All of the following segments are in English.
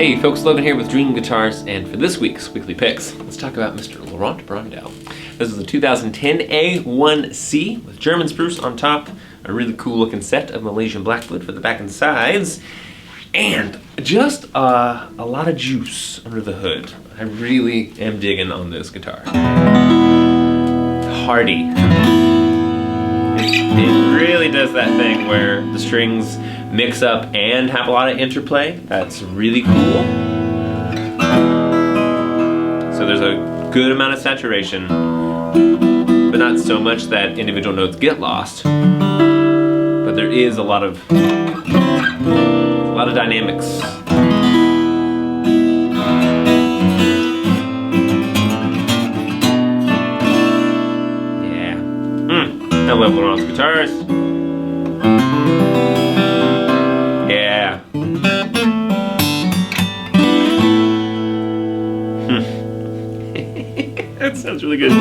Hey folks, Logan here with Dream Guitars, and for this week's Weekly Picks, let's talk about Mr. Laurent Brondel. This is a 2010 A1-C with German spruce on top, a really cool looking set of Malaysian blackwood for the back and sides, and just a lot of juice under the hood. I really am digging on this guitar. Hardy. It really does that thing where the strings mix up and have a lot of interplay. That's really cool. So there's a good amount of saturation, but not so much that individual notes get lost. But there is a lot of dynamics. Yeah. I love Laurent's guitars. Yeah. That sounds really good.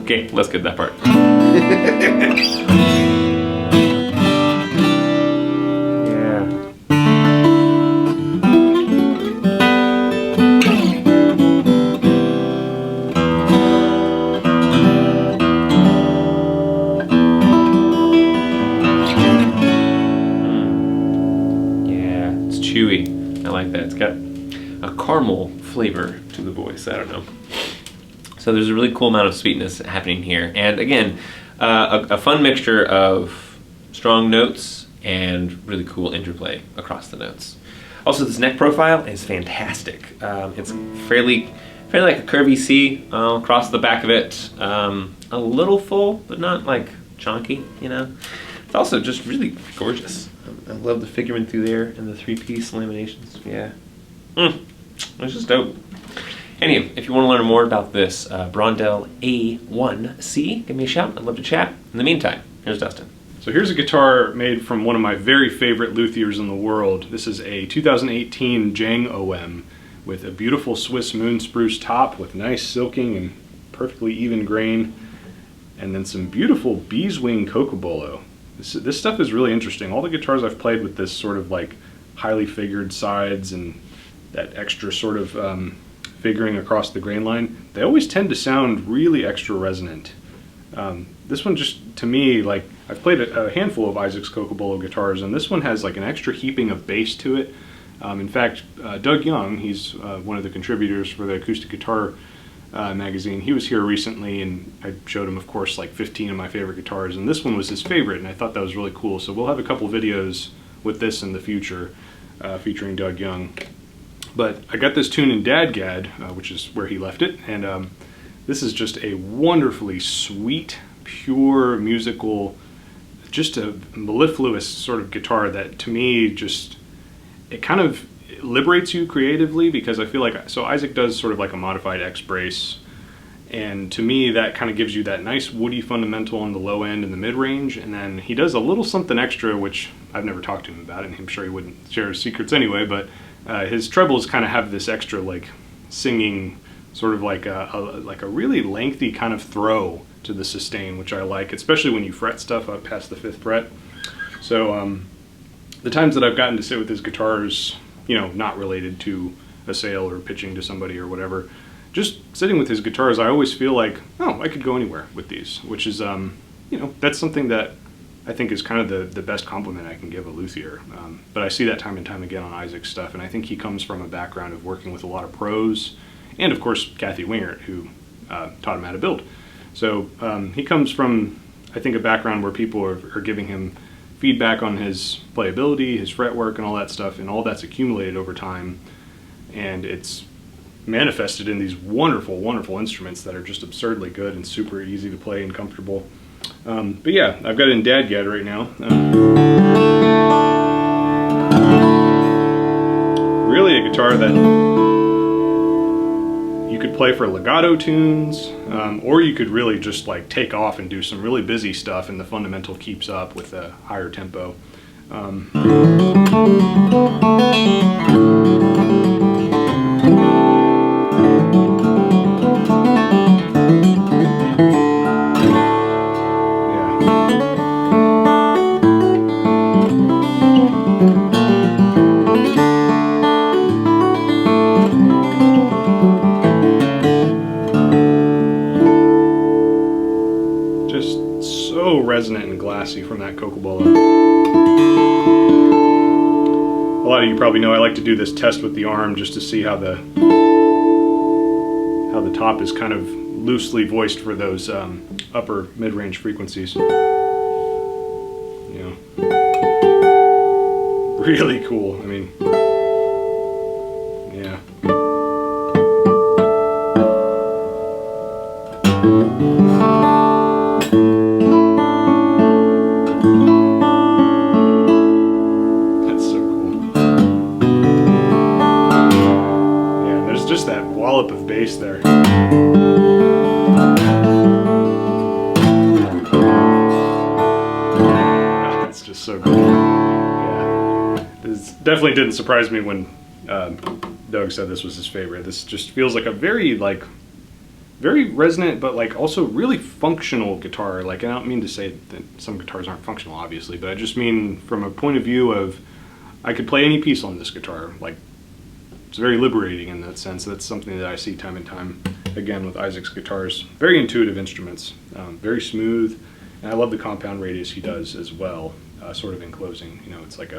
Okay, let's get that part. Chewy. I like that. It's got a caramel flavor to the voice. I don't know. So there's a really cool amount of sweetness happening here. And again, a fun mixture of strong notes and really cool interplay across the notes. Also, this neck profile is fantastic. It's fairly like a curvy C across the back of it. A little full, but not like chonky, you know. It's also just really gorgeous. I love the figurine through there and the three-piece laminations. Yeah. It's just dope. Anyway, if you want to learn more about this Brondel A1-C, give me a shout. I'd love to chat. In the meantime, here's Dustin. So here's a guitar made from one of my very favorite luthiers in the world. This is a 2018 Jang OM with a beautiful Swiss moon spruce top with nice silking and perfectly even grain, and then some beautiful beeswing cocobolo. This stuff is really interesting. All the guitars I've played with this sort of like highly figured sides and that extra sort of figuring across the grain line, they always tend to sound really extra resonant. This one just, to me, like, I've played a handful of Isaac's cocobolo guitars, and this one has like an extra heaping of bass to it. In fact, Doug Young, he's one of the contributors for the Acoustic Guitar magazine. He was here recently, and I showed him, of course, like 15 of my favorite guitars, and this one was his favorite, and I thought that was really cool. So we'll have a couple videos with this in the future featuring Doug Young. But I got this tune in Dadgad, which is where he left it, and this is just a wonderfully sweet, pure, musical, just a mellifluous sort of guitar that, to me, just, it kind of liberates you creatively, because I feel like, so Isaac does sort of like a modified X brace, and to me that kind of gives you that nice woody fundamental on the low end and the mid range, and then he does a little something extra, which I've never talked to him about, and I'm sure he wouldn't share his secrets anyway, but his trebles kind of have this extra like singing, sort of like a really lengthy kind of throw to the sustain, which I like, especially when you fret stuff up past the 5th fret. So the times that I've gotten to sit with his guitars, you know, not related to a sale or pitching to somebody or whatever, just sitting with his guitars, I always feel like, oh, I could go anywhere with these, which is, you know, that's something that I think is kind of the best compliment I can give a luthier. But I see that time and time again on Isaac's stuff, and I think he comes from a background of working with a lot of pros, and of course Kathy Wingert, who taught him how to build. So he comes from, I think, a background where people are giving him feedback on his playability, his fretwork, and all that stuff, and all that's accumulated over time, and it's manifested in these wonderful, wonderful instruments that are just absurdly good and super easy to play and comfortable. But yeah, I've got it in Dadgad right now. Really a guitar that you could play for legato tunes, or you could really just like take off and do some really busy stuff, and the fundamental keeps up with a higher tempo. well. A lot of you probably know I like to do this test with the arm just to see how the top is kind of loosely voiced for those upper mid-range frequencies. You know, really cool. I mean, yeah. Just that wallop of bass there. That's just so good. Yeah, this definitely didn't surprise me when Doug said this was his favorite. This just feels like a very resonant, but like also really functional guitar. Like, I don't mean to say that some guitars aren't functional, obviously, but I just mean from a point of view of I could play any piece on this guitar. Like, it's very liberating in that sense. That's something that I see time and time again with Isaac's guitars. Very intuitive instruments, very smooth, and I love the compound radius he does as well, sort of in closing. You know, it's like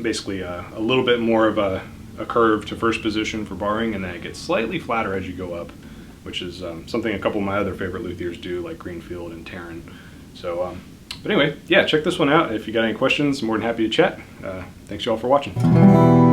basically a little bit more of a curve to first position for barring, and then it gets slightly flatter as you go up, which is something a couple of my other favorite luthiers do, like Greenfield and Terran. So, but anyway, yeah, check this one out. If you got any questions, I'm more than happy to chat. Thanks y'all for watching.